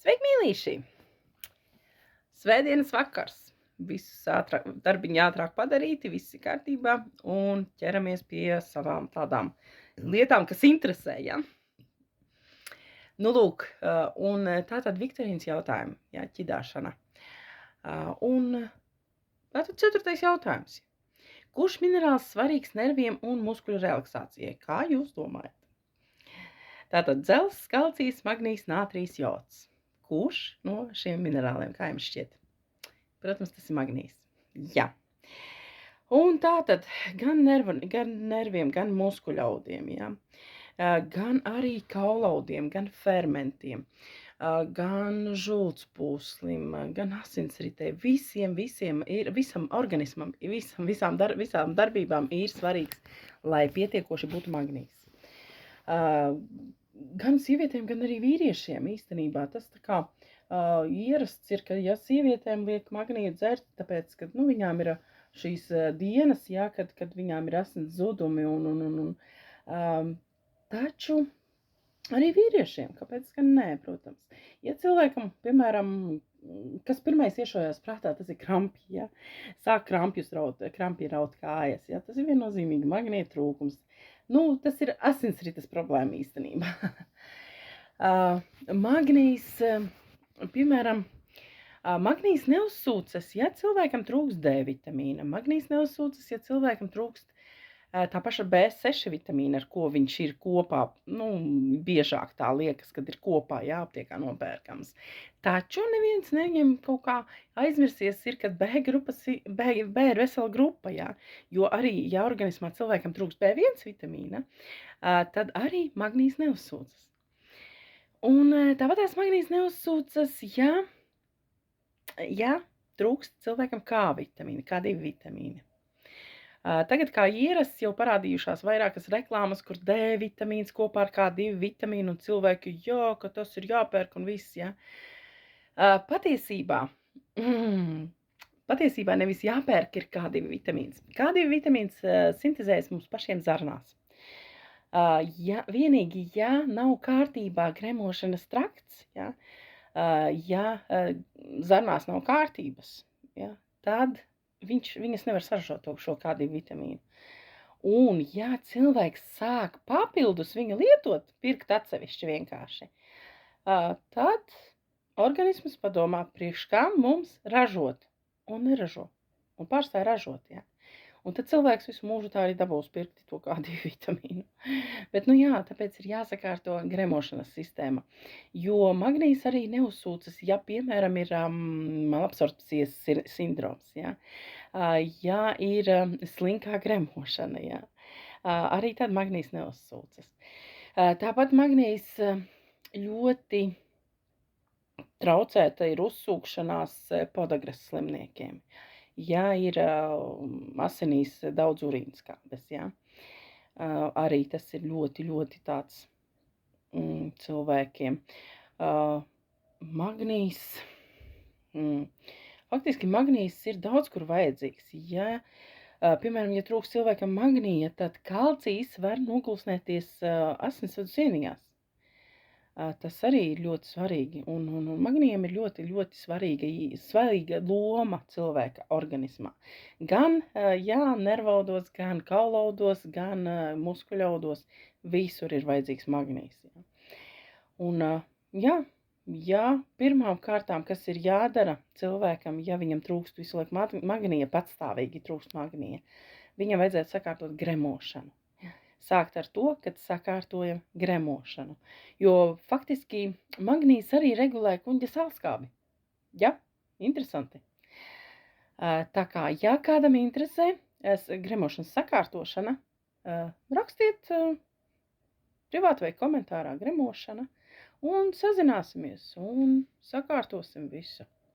Sveiki, mīlīši! Svētdienas vakars. Visus darbiņi ātrāk padarīti, viss ir kārtībā un ķeramies pie savām tādām lietām, kas interesē, ja? Nu, lūk, un tātad Viktorīnas jautājumi, jā, ķidāšana. Un tātad 4. jautājums. Kurš minerāls svarīgs nerviem un muskuļu relaksācijai? Kā jūs domājat? Tātad dzelzs, kalcijs, magnijs, nātrijs, jods. Kurš no šiem minerāliem, kā jums šķiet? Protams, tas ir magnijs. Jā. Un tātad gan nerviem, gan muskuļaudiem, jā. Gan arī kaulaudiem, gan fermentiem, gan žultspūslim, gan asinsritei. Visiem ir, visam organismam, visām darbībām ir svarīgs, lai pietiekoši būtu magnijs. Gan sievietēm, gan arī vīriešiem īstenībā tas tā kā ierasts ir, ka ja sievietēm liek magniju dzert, tāpēc, ka viņām ir šīs dienas, jā, kad viņām ir asins zudumi taču arī vīriešiem, kāpēc gan nē, protams. Ja cilvēkam, piemēram, kas pirmais iešojās prātā, tas ir krampi, ja? Sāk krampi raut kājas, ja? Tas ir viennozīmīgi magnija trūkums. Tas ir asinsrites problēma īstenībā. Magnijs, piemēram, magnijs neuzsūcas, ja cilvēkam trūkst D vitamīna. Magnijs neuzsūcas, ja cilvēkam trūkst tā paša B6 vitamīna, ar ko viņš ir kopā, biežāk tā liekas, kad ir kopā, jā, aptiekā nopērkams. Taču neviens neņem kaut kā aizmirsies ir, kad B ir vesela grupa, jā, jo arī, ja organismā cilvēkam trūkst B1 vitamīna, tad arī magnijs neuzsūcas. Un tāpatās magnijs neuzsūcas, ja trūkst cilvēkam K vitamīna, K2 vitamīna. Tagad kā ierasts jau parādījušās vairākas reklāmas, kur D vitamīns kopā ar K2 vitamīnu un cilvēki, ka tas ir jāpērk un viss, ja. Patiesībā nevis jāpērk ir K2 vitamīns. K2 vitamīns sintezējas mums pašiem zarnās. Vienīgi, ja nav kārtībā gremošanas trakts, ja zarnās nav kārtības, ja, tad viņas nevar saražot šo K2 vitamīnu. Un, ja cilvēks sāk papildus viņu lietot, pirkt atsevišķi vienkārši, tad organisms padomā, priekš kā mums ražot un neražo. Un pārstāja ražot, jā. Un tad cilvēks visu mūžu tā arī dabūs pirkti to K2 vitamīnu. Bet, tāpēc ir jāsakārto gremošanas sistēma. Jo magnijs arī neuzsūcas, ja, piemēram, ir malabsorpcijas sindroms, jā. Ja ir slinkā gremošana, jā. Arī tad magnijs neuzsūcas. Tāpat magnijs ļoti traucēta ir uzsūkšanās podagras slimniekiem. Ja ir asinīs daudz urīnskābes, jā. Arī tas ir ļoti, ļoti tāds cilvēkiem. Magnijs, faktiski magnijs ir daudz kur vajadzīgs. Ja, piemēram, ja trūks cilvēkam magnija, tad kalcijs var nogulsnēties asinsvadu sieniņās. Tas arī ir ļoti svarīgi, un magnijam ir ļoti, ļoti svarīga loma cilvēka organismā. Gan, nervaudos, gan kaulaudos, gan muskuļaudos, visur ir vajadzīgs magnijs. Jā. Un, pirmām kārtām, kas ir jādara cilvēkam, ja viņam trūkst visu laiku magnija, patstāvīgi trūkst magnija, viņam vajadzētu sakārtot gremošanu. Sākt ar to, kad sakārtojam gremošanu. Jo faktiski magnijs arī regulē kuņģa sālskābi. Ja? Interesanti. Tā kā, ja kādam interesē gremošanas sakārtošana, rakstiet privāti vai komentārā gremošana un sazināsimies un sakārtosim visu.